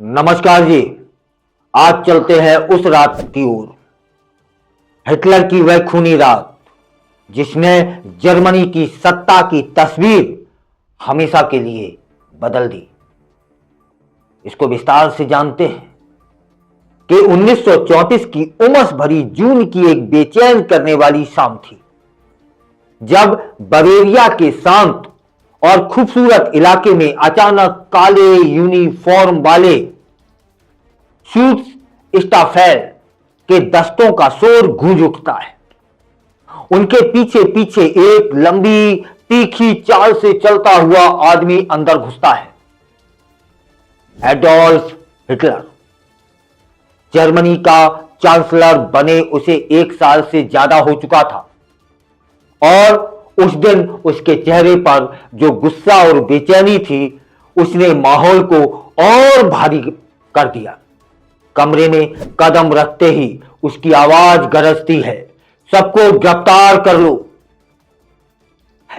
नमस्कार जी। आज चलते हैं उस रात की ओर, हिटलर की वह खूनी रात जिसने जर्मनी की सत्ता की तस्वीर हमेशा के लिए बदल दी। इसको विस्तार से जानते हैं कि 1934 की उमस भरी जून की एक बेचैन करने वाली शाम थी, जब बवेरिया के शांत और खूबसूरत इलाके में अचानक काले यूनिफॉर्म वाले शूट्स स्टाफेल के दस्तों का शोर गूंज उठता है। उनके पीछे पीछे एक लंबी तीखी चाल से चलता हुआ आदमी अंदर घुसता है। एडोल्फ हिटलर, जर्मनी का चांसलर बने उसे 1 साल से ज्यादा हो चुका था, और उस दिन उसके चेहरे पर जो गुस्सा और बेचैनी थी, उसने माहौल को और भारी कर दिया। कमरे में कदम रखते ही उसकी आवाज गरजती है, सबको गिरफ्तार कर लो।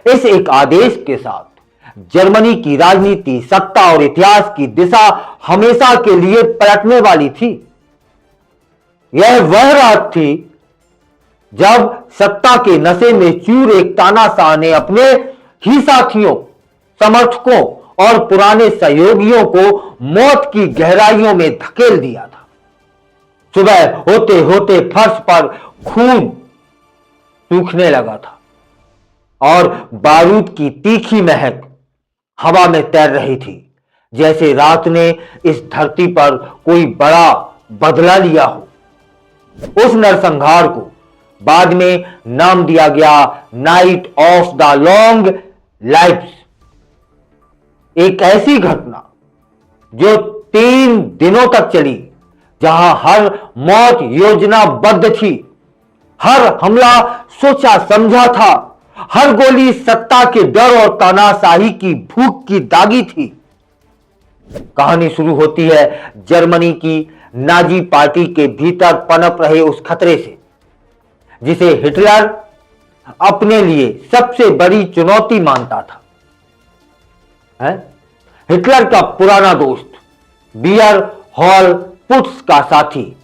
इस एक आदेश के साथ जर्मनी की राजनीति, सत्ता और इतिहास की दिशा हमेशा के लिए पलटने वाली थी। यह वह रात थी जब सत्ता के नशे में चूर एक तानाशाह ने अपने ही साथियों, समर्थकों और पुराने सहयोगियों को मौत की गहराइयों में धकेल दिया था। सुबह होते होते फर्श पर खून सूखने लगा था और बारूद की तीखी महक हवा में तैर रही थी, जैसे रात ने इस धरती पर कोई बड़ा बदला लिया हो। उस नरसंहार को बाद में नाम दिया गया नाइट ऑफ द लॉन्ग लाइफ्स, एक ऐसी घटना जो 3 दिनों तक चली, जहां हर मौत योजनाबद्ध थी, हर हमला सोचा समझा था, हर गोली सत्ता के डर और तानाशाही की भूख की दागी थी। कहानी शुरू होती है जर्मनी की नाजी पार्टी के भीतर पनप रहे उस खतरे से, जिसे हिटलर अपने लिए सबसे बड़ी चुनौती मानता था। हिटलर का पुराना दोस्त, बियर हॉल पुट्स का साथी,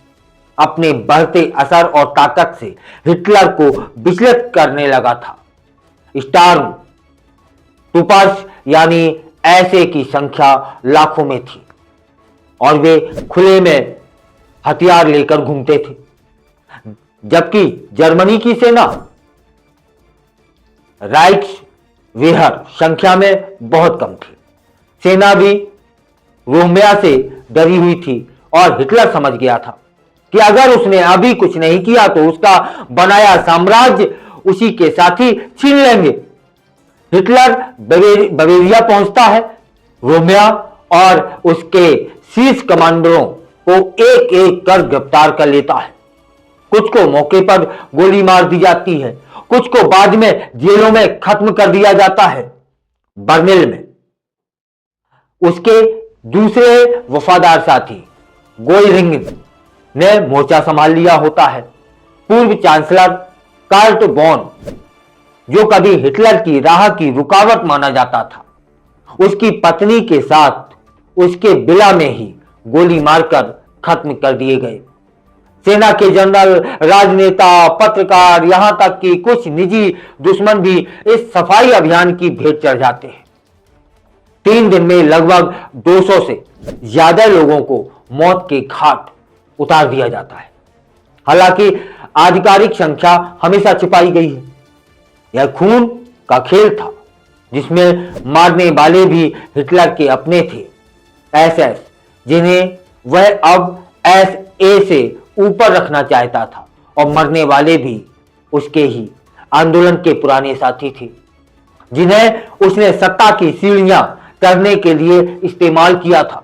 अपने बढ़ते असर और ताकत से हिटलर को विचलित करने लगा था। स्टार्म ट्रूपर्स यानी ऐसे की संख्या लाखों में थी, और वे खुले में हथियार लेकर घूमते थे, जबकि जर्मनी की सेना राइक्सवेहर संख्या में बहुत कम थी। सेना भी रोहम्या से डरी हुई थी, और हिटलर समझ गया था कि अगर उसने अभी कुछ नहीं किया तो उसका बनाया साम्राज्य उसी के साथी छीन लेंगे। हिटलर बवेरिया पहुंचता है, रोहम्या और उसके शीर्ष कमांडरों को एक एक कर गिरफ्तार कर लेता है। कुछ को मौके पर गोली मार दी जाती है, कुछ को बाद में जेलों में खत्म कर दिया जाता है। बर्लिन में उसके दूसरे वफादार साथी गोइरिंग ने मोर्चा संभाल लिया होता है। पूर्व चांसलर कार्ट बॉन, जो कभी हिटलर की राह की रुकावट माना जाता था, उसकी पत्नी के साथ उसके बिला में ही गोली मारकर खत्म कर दिए गए। सेना के जनरल, राजनेता, पत्रकार, यहां तक कि कुछ निजी दुश्मन भी इस सफाई अभियान की भेंट चढ़ जाते हैं। 3 दिन में लगभग 200 से ज्यादा लोगों को मौत के घाट उतार दिया जाता है। हालांकि आधिकारिक संख्या हमेशा छिपाई गई है। यह खून का खेल था, जिसमें मारने वाले भी हिटलर के अपने थे, एसएस, जिन्हें वह अब एसए से ऊपर रखना चाहता था, और मरने वाले भी उसके ही आंदोलन के पुराने साथी थे, जिन्हें उसने सत्ता की सीढ़ियां करने के लिए इस्तेमाल किया था।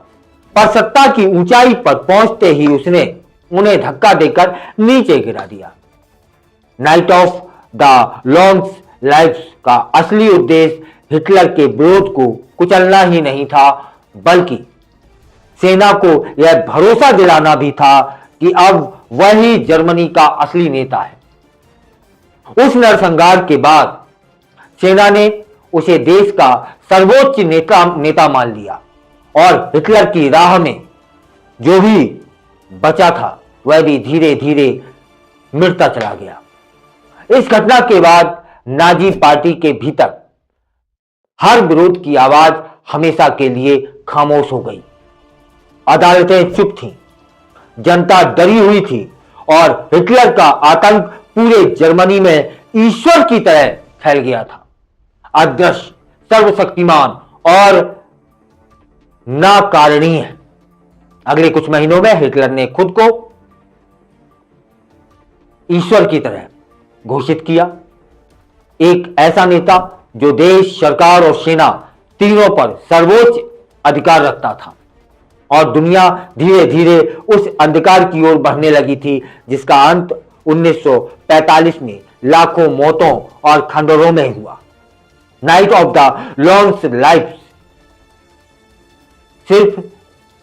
पर सत्ता की ऊंचाई पर पहुंचते ही उसने उन्हें धक्का देकर नीचे गिरा दिया। नाइट ऑफ द लॉन्ग लाइफ्स का असली उद्देश्य हिटलर के विरोध को कुचलना ही नहीं था, बल्कि सेना को यह भरोसा दिलाना भी था कि अब वही जर्मनी का असली नेता है। उस नरसंहार के बाद सेना ने उसे देश का सर्वोच्च नेता मान लिया, और हिटलर की राह में जो भी बचा था वह भी धीरे धीरे मिटता चला गया। इस घटना के बाद नाजी पार्टी के भीतर हर विरोध की आवाज हमेशा के लिए खामोश हो गई। अदालतें चुप थीं, जनता डरी हुई थी और हिटलर का आतंक पूरे जर्मनी में ईश्वर की तरह फैल गया था। अदृश्य, सर्वशक्तिमान और नाकारणीय। अगले कुछ महीनों में हिटलर ने खुद को ईश्वर की तरह घोषित किया, एक ऐसा नेता जो देश, सरकार और सेना तीनों पर सर्वोच्च अधिकार रखता था। और दुनिया धीरे धीरे उस अंधकार की ओर बढ़ने लगी थी जिसका अंत 1945 में लाखों मौतों और खंडरों में हुआ। Night of the longs life सिर्फ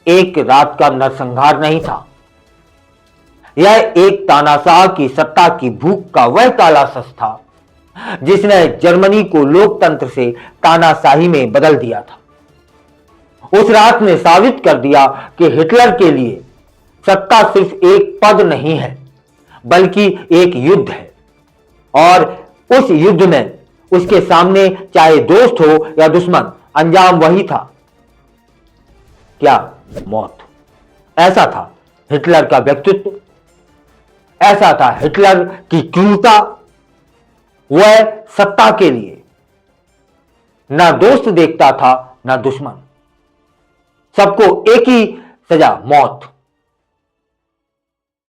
एक रात का नरसंहार नहीं था, यह एक तानाशाह की सत्ता की भूख का वह काला शख्स था जिसने जर्मनी को लोकतंत्र से तानाशाही में बदल दिया था। उस रात ने साबित कर दिया कि हिटलर के लिए सत्ता सिर्फ एक पद नहीं है बल्कि एक युद्ध है, और उस युद्ध में उसके सामने चाहे दोस्त हो या दुश्मन, अंजाम वही था, क्या? मौत। ऐसा था हिटलर का व्यक्तित्व, ऐसा था हिटलर की क्रूरता। वह सत्ता के लिए ना दोस्त देखता था ना दुश्मन, सबको एक ही सजा, मौत।